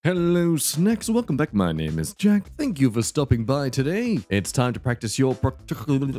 Hello, snacks. Welcome back. My name is Jack. Thank you for stopping by today. It's time to practice your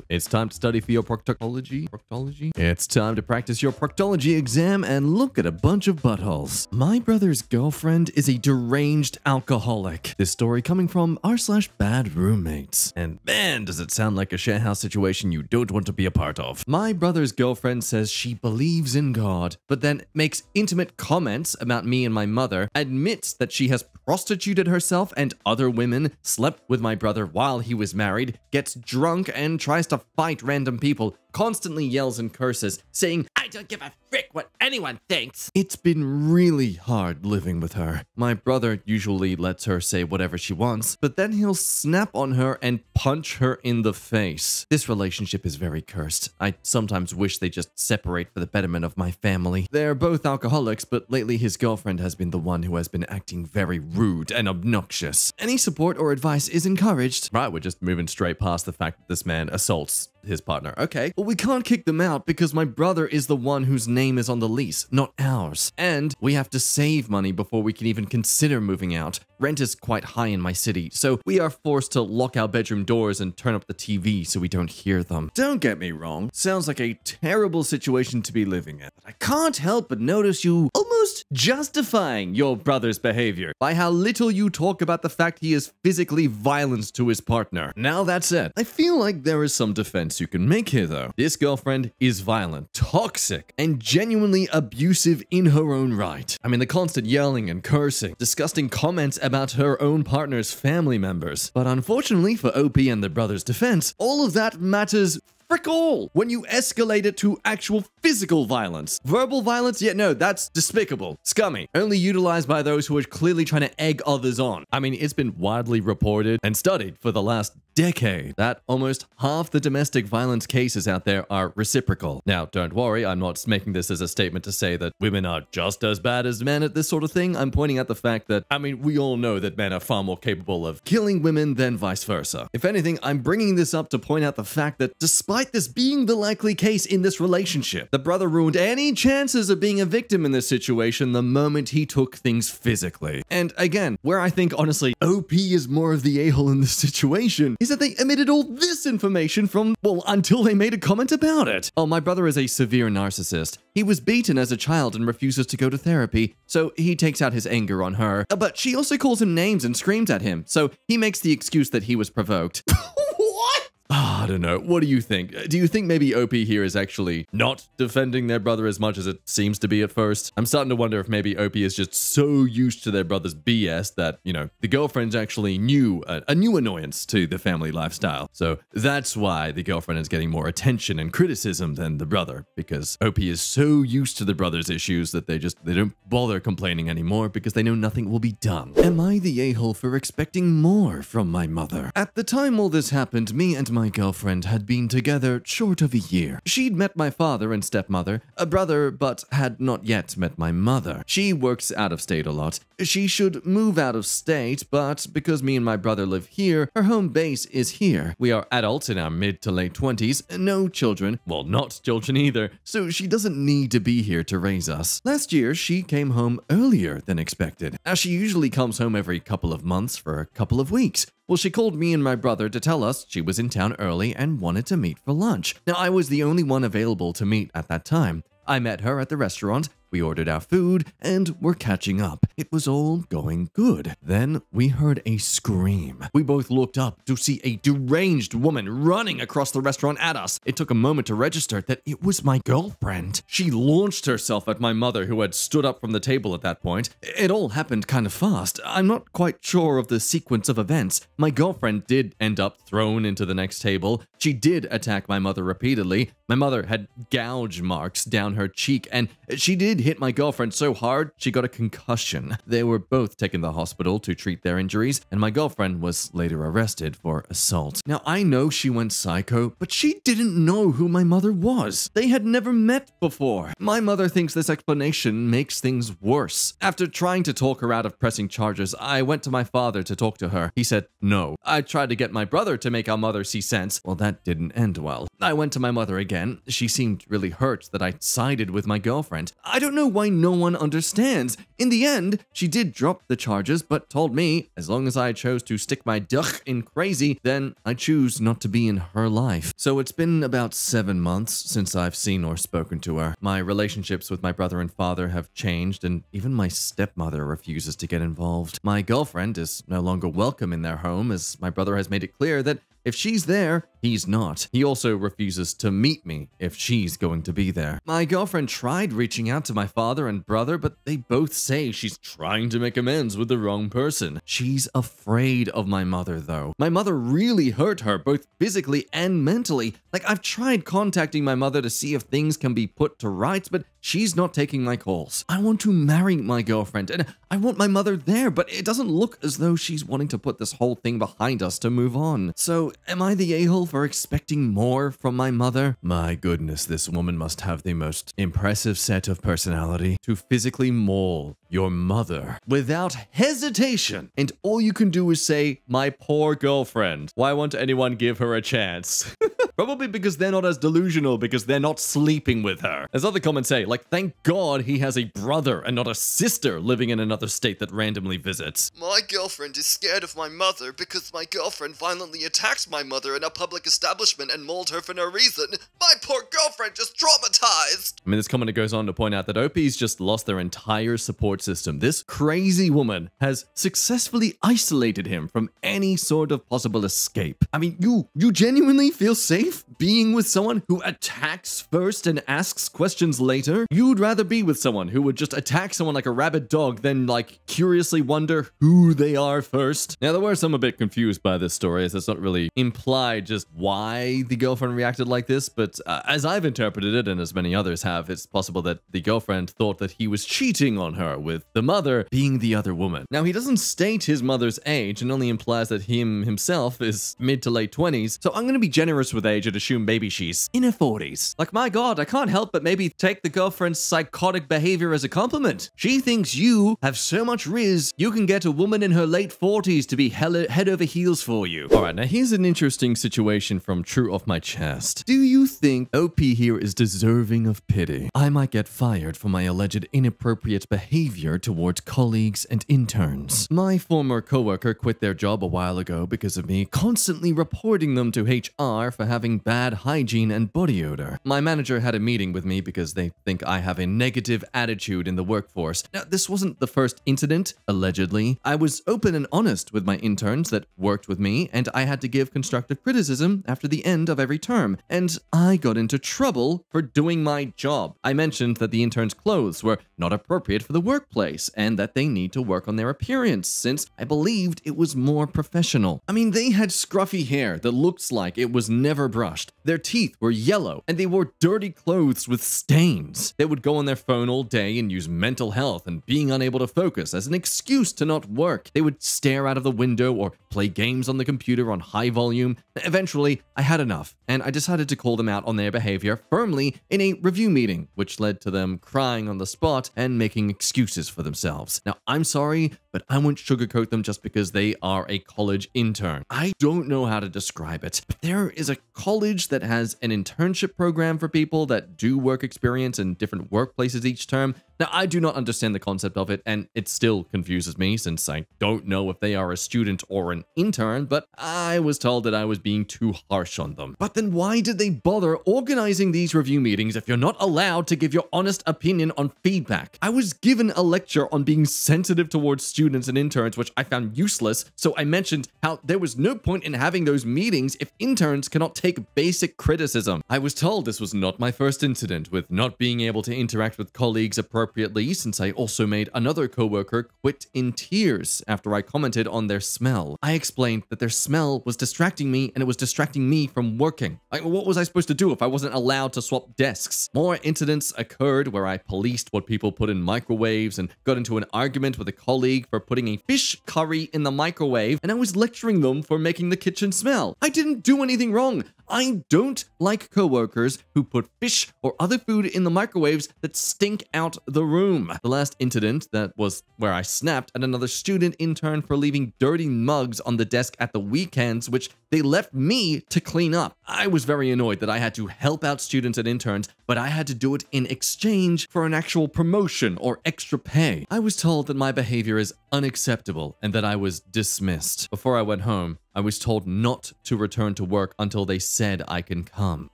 It's time to study for your proctology. It's time to practice your proctology exam and look at a bunch of buttholes. My brother's girlfriend is a deranged alcoholic. This story coming from r/bad roommates. And man, does it sound like a share house situation you don't want to be a part of. My brother's girlfriend says she believes in God, but then makes intimate comments about me and my mother, admits that she has prostituted herself and other women, slept with my brother while he was married, gets drunk and tries to fight random people, constantly yells and curses, saying, "I don't give a frick what anyone thinks." It's been really hard living with her. My brother usually lets her say whatever she wants, but then he'll snap on her and punch her in the face. This relationship is very cursed. I sometimes wish they just separate for the betterment of my family. They're both alcoholics, but lately his girlfriend has been the one who has been acting very rude and obnoxious. Any support or advice is encouraged. Right, we're just moving straight past the fact that this man assaults his partner. Okay, well, we can't kick them out because my brother is the one whose name is on the lease, not ours. And we have to save money before we can even consider moving out. Rent is quite high in my city, so we are forced to lock our bedroom doors and turn up the TV so we don't hear them. Don't get me wrong, sounds like a terrible situation to be living in. But I can't help but notice you almost justifying your brother's behavior by how little you talk about the fact he is physically violent to his partner. Now that said, I feel like there is some defense you can make here though. This girlfriend is violent, toxic, and genuinely abusive in her own right. I mean, the constant yelling and cursing, disgusting comments about her own partner's family members. But unfortunately for OP and the brother's defense, all of that matters frick all when you escalate it to actual physical violence. Verbal violence? Yeah, no, that's despicable. Scummy. Only utilized by those who are clearly trying to egg others on. I mean, it's been widely reported and studied for the last decade that almost half the domestic violence cases out there are reciprocal. Now, don't worry, I'm not making this as a statement to say that women are just as bad as men at this sort of thing. I'm pointing out the fact that, I mean, we all know that men are far more capable of killing women than vice versa. If anything, I'm bringing this up to point out the fact that despite this being the likely case in this relationship, the brother ruined any chances of being a victim in this situation the moment he took things physically. And again, where I think, honestly, OP is more of the a-hole in this situation is that they omitted all this information from, well, until they made a comment about it. Oh, my brother is a severe narcissist. He was beaten as a child and refuses to go to therapy, so he takes out his anger on her. But she also calls him names and screams at him, so he makes the excuse that he was provoked. What? I don't know. What do you think? Do you think maybe OP here is actually not defending their brother as much as it seems to be at first? I'm starting to wonder if maybe OP is just so used to their brother's BS that, you know, the girlfriend's actually a new annoyance to the family lifestyle. So that's why the girlfriend is getting more attention and criticism than the brother, because OP is so used to the brother's issues that they don't bother complaining anymore because they know nothing will be done. Am I the a-hole for expecting more from my mother? At the time all this happened, me and my girlfriend had been together short of a year. She'd met my father and stepmother, a brother, but had not yet met my mother. She works out of state a lot. She should move out of state, but because me and my brother live here, her home base is here. We are adults in our mid to late 20s, no children, well, not children either, so she doesn't need to be here to raise us. Last year, she came home earlier than expected. Now, she usually comes home every couple of months for a couple of weeks. Well, she called me and my brother to tell us she was in town early and wanted to meet for lunch. Now, I was the only one available to meet at that time. I met her at the restaurant, we ordered our food, and were catching up. It was all going good. Then we heard a scream. We both looked up to see a deranged woman running across the restaurant at us. It took a moment to register that it was my girlfriend. She launched herself at my mother, who had stood up from the table at that point. It all happened kind of fast. I'm not quite sure of the sequence of events. My girlfriend did end up thrown into the next table. She did attack my mother repeatedly. My mother had gouge marks down her cheek, and she did hit my girlfriend so hard she got a concussion. They were both taken to the hospital to treat their injuries, and my girlfriend was later arrested for assault. Now, I know she went psycho, but she didn't know who my mother was. They had never met before. My mother thinks this explanation makes things worse. After trying to talk her out of pressing charges, I went to my father to talk to her. He said no. I tried to get my brother to make our mother see sense. Well, that didn't end well. I went to my mother again. She seemed really hurt that I sided with my girlfriend. I don't don't know why no one understands. In the end, she did drop the charges, but told me, as long as I chose to stick my duck in crazy, then I choose not to be in her life. So it's been about 7 months since I've seen or spoken to her. My relationships with my brother and father have changed, and even my stepmother refuses to get involved. My girlfriend is no longer welcome in their home, as my brother has made it clear that if she's there, he's not. He also refuses to meet me if she's going to be there. My girlfriend tried reaching out to my father and brother, but they both say she's trying to make amends with the wrong person. She's afraid of my mother, though. My mother really hurt her, both physically and mentally. Like, I've tried contacting my mother to see if things can be put to rights, but she's not taking my calls. I want to marry my girlfriend, and I want my mother there, but it doesn't look as though she's wanting to put this whole thing behind us to move on. So, am I the a-hole for expecting more from my mother? My goodness, this woman must have the most impressive set of personality to physically maul your mother without hesitation. And all you can do is say, my poor girlfriend. Why won't anyone give her a chance? Probably because they're not as delusional, because they're not sleeping with her. As other comments say, like, thank God he has a brother and not a sister living in another state that randomly visits. My girlfriend is scared of my mother because my girlfriend violently attacked my mother in a public establishment and mauled her for no reason. My poor girlfriend just traumatized. I mean, this commenter goes on to point out that OP's just lost their entire support system. This crazy woman has successfully isolated him from any sort of possible escape. I mean, you genuinely feel safe being with someone who attacks first and asks questions later? You'd rather be with someone who would just attack someone like a rabid dog than, like, curiously wonder who they are first? Now, there were some a bit confused by this story, as it's not really implied just why the girlfriend reacted like this, but as I've interpreted it, and as many others have, it's possible that the girlfriend thought that he was cheating on her, with the mother being the other woman. Now, he doesn't state his mother's age, and only implies that himself is mid to late 20s, so I'm going to be generous with age and assume maybe she's in her 40s. Like, my God, I can't help but maybe take the girlfriend's psychotic behavior as a compliment. She thinks you have so much riz, you can get a woman in her late 40s to be head over heels for you. All right, now here's an interesting situation from True Off My Chest. Do you think OP here is deserving of pity? I might get fired for my alleged inappropriate behavior towards colleagues and interns. My former coworker quit their job a while ago because of me constantly reporting them to HR for having bad hygiene and body odor. My manager had a meeting with me because they think I have a negative attitude in the workforce. Now, this wasn't the first incident, allegedly. I was open and honest with my interns that worked with me, and I had to give constructive criticism after the end of every term, and I got into trouble for doing my job. I mentioned that the interns' clothes were not appropriate for the workplace, and that they need to work on their appearance, since I believed it was more professional. I mean, they had scruffy hair that looks like it was never brushed. Their teeth were yellow, and they wore dirty clothes with stains. They would go on their phone all day and use mental health and being unable to focus as an excuse to not work. They would stare out of the window or play games on the computer on high volume. Eventually, I had enough, and I decided to call them out on their behavior firmly in a review meeting, which led to them crying on the spot and making excuses for themselves. Now, I'm sorry, but I won't sugarcoat them just because they are a college intern. I don't know how to describe it, but there is a college that has an internship program for people that do work experience in different workplaces each term. Now, I do not understand the concept of it, and it still confuses me since I don't know if they are a student or an intern, but I was told that I was being too harsh on them. But then why did they bother organizing these review meetings if you're not allowed to give your honest opinion on feedback? I was given a lecture on being sensitive towards students and interns, which I found useless, so I mentioned how there was no point in having those meetings if interns cannot take basic criticism. I was told this was not my first incident with not being able to interact with colleagues appropriately, since I also made another coworker quit in tears after I commented on their smell. I explained that their smell was distracting me and it was distracting me from working. What was I supposed to do if I wasn't allowed to swap desks? More incidents occurred where I policed what people put in microwaves and got into an argument with a colleague for putting a fish curry in the microwave, and I was lecturing them for making the kitchen smell. I didn't do anything wrong. I don't like coworkers who put fish or other food in the microwaves that stink out the the room. The last incident that was where I snapped at another student intern for leaving dirty mugs on the desk at the weekends, which they left me to clean up. I was very annoyed that I had to help out students and interns, but I had to do it in exchange for an actual promotion or extra pay. I was told that my behavior is unacceptable and that I was dismissed. Before I went home, I was told not to return to work until they said I can come.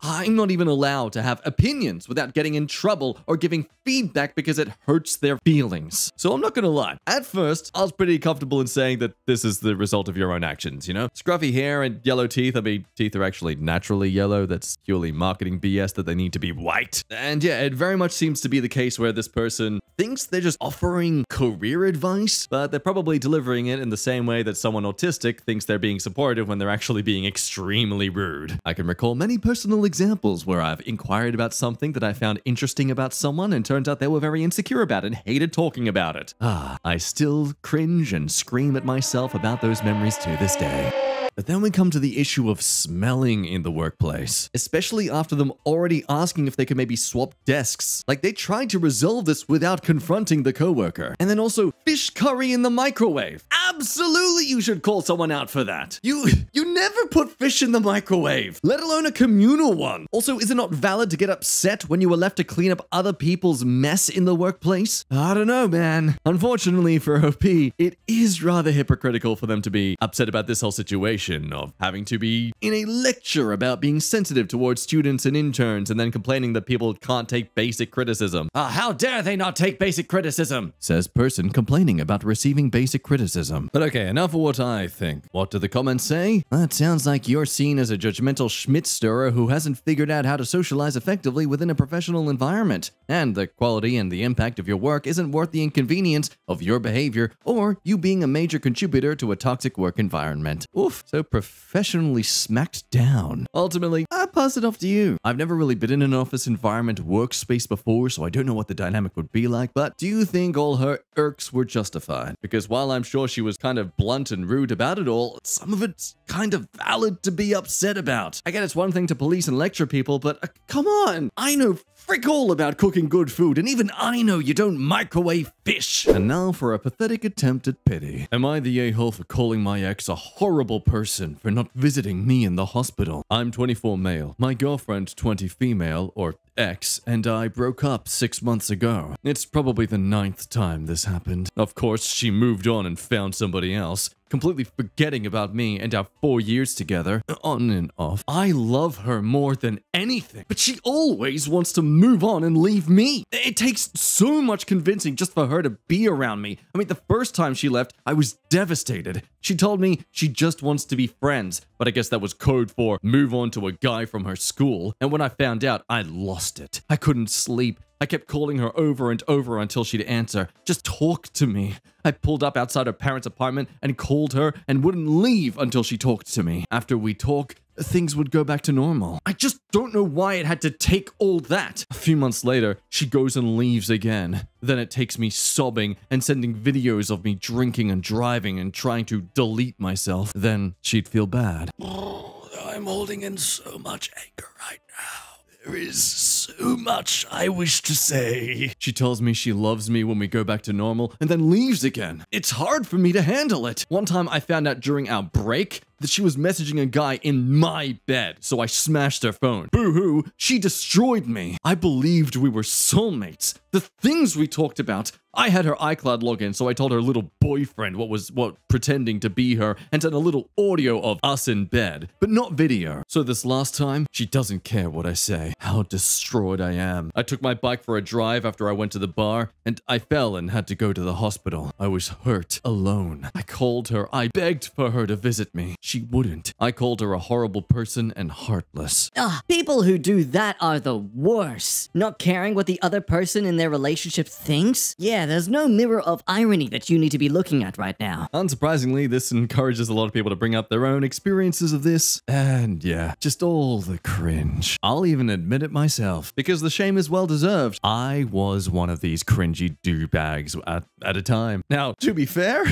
I'm not even allowed to have opinions without getting in trouble or giving feedback because it hurts their feelings. So I'm not gonna lie. At first, I was pretty comfortable in saying that this is the result of your own actions, you know? Scruffy hair and yellow teeth. I mean, teeth are actually naturally yellow. That's purely marketing BS that they need to be white. And yeah, it very much seems to be the case where this person thinks they're just offering career advice, but they're probably delivering it in the same way that someone autistic thinks they're being supportive when they're actually being extremely rude. I can recall many personal examples where I've inquired about something that I found interesting about someone and turns out they were very insecure about it and hated talking about it. I still cringe and scream at myself about those memories to this day. But then we come to the issue of smelling in the workplace, especially after them already asking if they could maybe swap desks. Like they tried to resolve this without confronting the coworker. And then also fish curry in the microwave. Absolutely you should call someone out for that. You never put fish in the microwave, let alone a communal one. Also, is it not valid to get upset when you were left to clean up other people's mess in the workplace? I don't know, man. Unfortunately for OP, it is rather hypocritical for them to be upset about this whole situation of having to be in a lecture about being sensitive towards students and interns and then complaining that people can't take basic criticism. How dare they not take basic criticism? Says person complaining about receiving basic criticism. But okay, enough of what I think. What do the comments say? That sounds like you're seen as a judgmental Schmidt-stirrer who hasn't figured out how to socialize effectively within a professional environment. And the quality and the impact of your work isn't worth the inconvenience of your behavior or you being a major contributor to a toxic work environment. Oof. So professionally smacked down. Ultimately, I pass it off to you. I've never really been in an office environment workspace before, so I don't know what the dynamic would be like, but do you think all her irks were justified? Because while I'm sure she was kind of blunt and rude about it all, some of it's kind of valid to be upset about. I get it's one thing to police and lecture people, but come on! I know frick all about cooking good food, and even I know you don't microwave fish. And now for a pathetic attempt at pity. Am I the a-hole for calling my ex a horrible person for not visiting me in the hospital? I'm 24 male, my girlfriend 20 female, or ex, and I broke up 6 months ago. It's probably the 9th time this happened. Of course, she moved on and found somebody else, completely forgetting about me and our 4 years together, on and off. I love her more than anything, but she always wants to move on and leave me. It takes so much convincing just for her to be around me. I mean, the first time she left, I was devastated. She told me she just wants to be friends, but I guess that was code for move on to a guy from her school. And when I found out, I lost it. I couldn't sleep. I kept calling her over and over until she'd answer. Just talk to me. I pulled up outside her parents' apartment and called her and wouldn't leave until she talked to me. After we talk, things would go back to normal. I just don't know why it had to take all that. A few months later, she goes and leaves again. Then it takes me sobbing and sending videos of me drinking and driving and trying to delete myself. Then she'd feel bad. Oh, I'm holding in so much anger right now. There is so much I wish to say. She tells me she loves me when we go back to normal and then leaves again. It's hard for me to handle it. One time I found out during our break that she was messaging a guy in my bed, so I smashed her phone. Boo-hoo, she destroyed me. I believed we were soulmates. The things we talked about. I had her iCloud login, so I told her little boyfriend what pretending to be her and sent a little audio of us in bed, but not video. So this last time, she doesn't care what I say. How distraught I am. I took my bike for a drive after I went to the bar, and I fell and had to go to the hospital. I was hurt, alone. I called her. I begged for her to visit me. She wouldn't. I called her a horrible person and heartless. People who do that are the worst. Not caring what the other person in their relationship thinks? Yeah, there's no mirror of irony that you need to be looking at right now. Unsurprisingly, this encourages a lot of people to bring up their own experiences of this. And yeah, just all the cringe. I'll even admit it myself, because the shame is well deserved. I was one of these cringy do-bags at a time. Now, to be fair,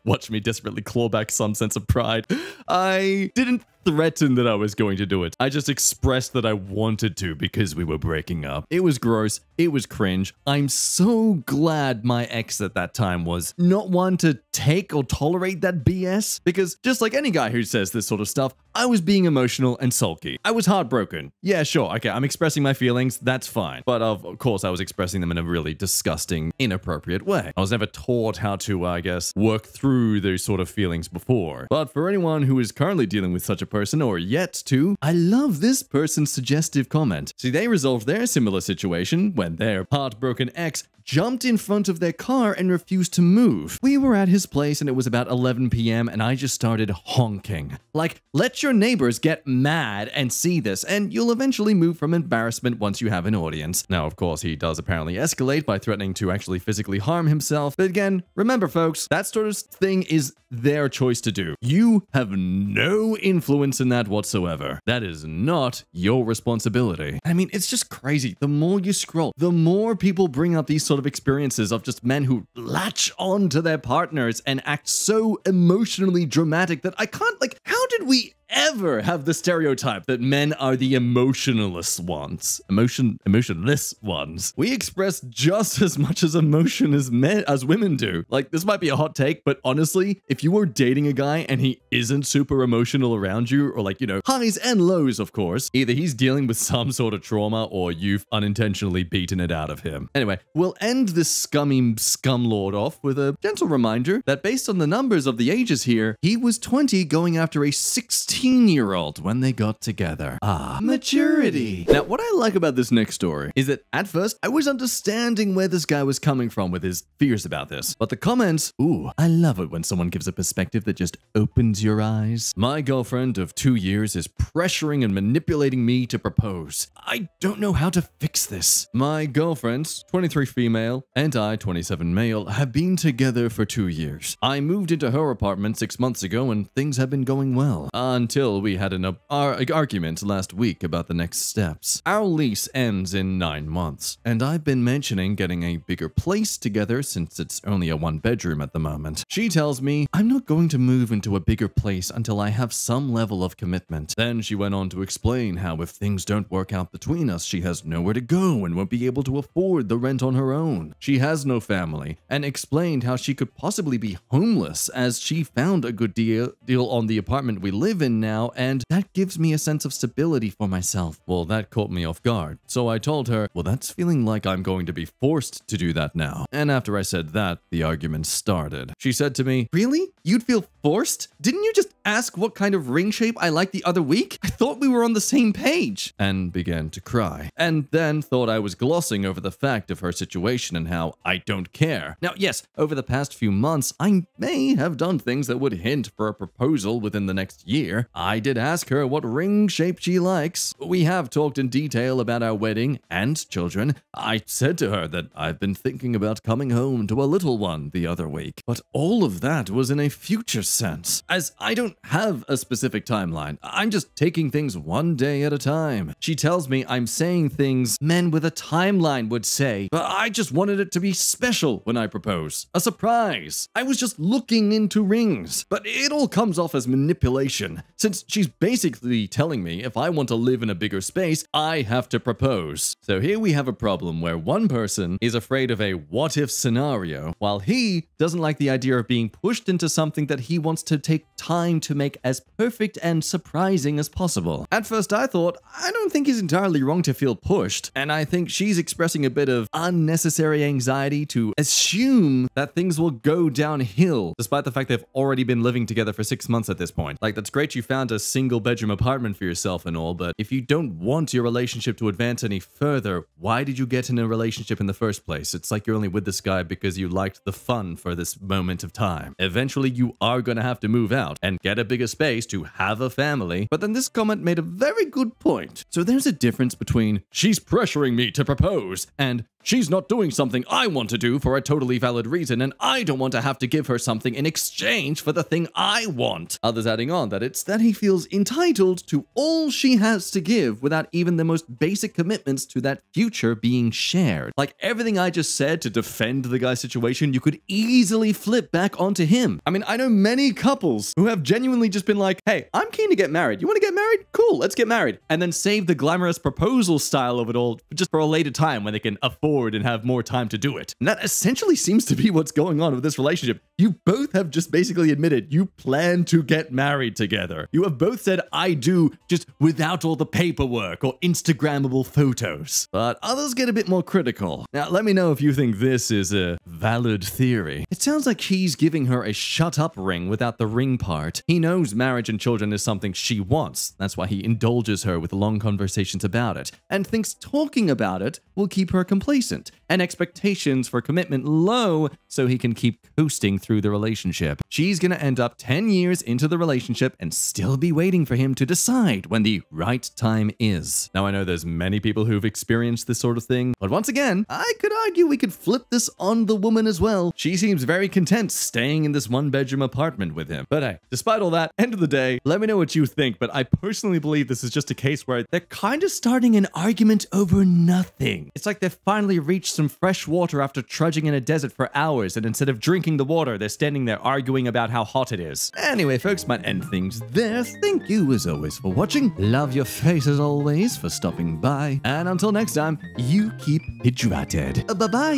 watch me desperately claw back some sense of pride. I didn't threaten that I was going to do it. I just expressed that I wanted to because we were breaking up. It was gross. It was cringe. I'm so glad my ex at that time was not one to take or tolerate that BS, because just like any guy who says this sort of stuff, I was being emotional and sulky. I was heartbroken. Yeah, sure. Okay, I'm expressing my feelings. That's fine. But of course, I was expressing them in a really disgusting, inappropriate way. I was never taught how to, I guess, work through those sort of feelings before. But for anyone who is currently dealing with such a person or yet to, I love this person's suggestive comment. See, they resolved their similar situation when their heartbroken ex jumped in front of their car and refused to move. We were at his place and it was about 11 p.m. and I just started honking. Like, let your neighbors get mad and see this, and you'll eventually move from embarrassment once you have an audience. Now, of course, he does apparently escalate by threatening to actually physically harm himself. But again, remember folks, that sort of thing is their choice to do. You have no influence in that whatsoever. That is not your responsibility. I mean, it's just crazy. The more you scroll, the more people bring up these sort of experiences of just men who latch on to their partners and act so emotionally dramatic that I can't, like, how did we ever have the stereotype that men are the emotionless ones? Emotionless ones. We express just as much as emotion as women do. Like, this might be a hot take, but honestly, if you were dating a guy and he isn't super emotional around you, or like, you know, highs and lows, of course, either he's dealing with some sort of trauma or you've unintentionally beaten it out of him. Anyway, we'll end this scummy scumlord off with a gentle reminder that based on the numbers of the ages here, he was 20 going after a 16-year-old when they got together. Ah, maturity. Now, what I like about this next story is that at first I was understanding where this guy was coming from with his fears about this, but the comments, ooh, I love it when someone gives a perspective that just opens your eyes. My girlfriend of 2 years is pressuring and manipulating me to propose. I don't know how to fix this. My girlfriend, 23 female, and I, 27 male, have been together for 2 years. I moved into her apartment 6 months ago and things have been going well. Until we had an argument last week about the next steps. Our lease ends in 9 months, and I've been mentioning getting a bigger place together since it's only a 1-bedroom at the moment. She tells me, I'm not going to move into a bigger place until I have some level of commitment. Then she went on to explain how if things don't work out between us, she has nowhere to go and won't be able to afford the rent on her own. She has no family, and explained how she could possibly be homeless as she found a good deal on the apartment we live in now, and that gives me a sense of stability for myself. Well, that caught me off guard. So I told her, well, that's feeling like I'm going to be forced to do that now. And after I said that, the argument started. She said to me, really? You'd feel forced? Didn't you just ask what kind of ring shape I liked the other week? I thought we were on the same page. And began to cry. And then thought I was glossing over the fact of her situation and how I don't care. Now, yes, over the past few months, I may have done things that would hint for a proposal within the next year. I did ask her what ring shape she likes. We have talked in detail about our wedding and children. I said to her that I've been thinking about coming home to a little one the other week. But all of that was in a future sense, as I don't have a specific timeline. I'm just taking things one day at a time. She tells me I'm saying things men with a timeline would say, but I just wanted it to be special when I propose. A surprise. I was just looking into rings. But it all comes off as manipulation, since she's basically telling me if I want to live in a bigger space, I have to propose. So here we have a problem where one person is afraid of a what-if scenario, while he doesn't like the idea of being pushed into something that he wants to take time to make as perfect and surprising as possible. At first I thought, I don't think he's entirely wrong to feel pushed, and I think she's expressing a bit of unnecessary anxiety to assume that things will go downhill, despite the fact they've already been living together for 6 months at this point. Like, that's great you found a single bedroom apartment for yourself and all, but if you don't want your relationship to advance any further, why did you get in a relationship in the first place? It's like you're only with this guy because you liked the fun for this moment of time. Eventually you are gonna have to move out and get a bigger space to have a family. But then this comment made a very good point. So there's a difference between she's pressuring me to propose and she's not doing something I want to do for a totally valid reason, and I don't want to have to give her something in exchange for the thing I want. Others adding on that it's that he feels entitled to all she has to give without even the most basic commitments to that future being shared. Like everything I just said to defend the guy's situation, you could easily flip back onto him. I mean, I know many couples who have genuinely just been like, hey, I'm keen to get married. You want to get married? Cool, let's get married. And then save the glamorous proposal style of it all just for a later time when they can afford and have more time to do it. And that essentially seems to be what's going on with this relationship. You both have just basically admitted you plan to get married together. You have both said, I do, just without all the paperwork or Instagrammable photos. But others get a bit more critical. Now, let me know if you think this is a valid theory. It sounds like he's giving her a shut up ring without the ring part. He knows marriage and children is something she wants. That's why he indulges her with long conversations about it, and thinks talking about it will keep her complacent and expectations for commitment low so he can keep coasting through the relationship. She's gonna end up 10 years into the relationship and still be waiting for him to decide when the right time is. Now, I know there's many people who've experienced this sort of thing, but once again, I could argue we could flip this on the woman as well. She seems very content staying in this one-bedroom apartment with him. But hey, despite all that, end of the day, let me know what you think, but I personally believe this is just a case where they're kind of starting an argument over nothing. It's like they've finally reached some fresh water after trudging in a desert for hours, and instead of drinking the water, they're standing there arguing about how hot it is. Anyway, folks, might end things there. Thank you as always for watching. Love your face as always for stopping by. And until next time, you keep hydrated. Bye-bye.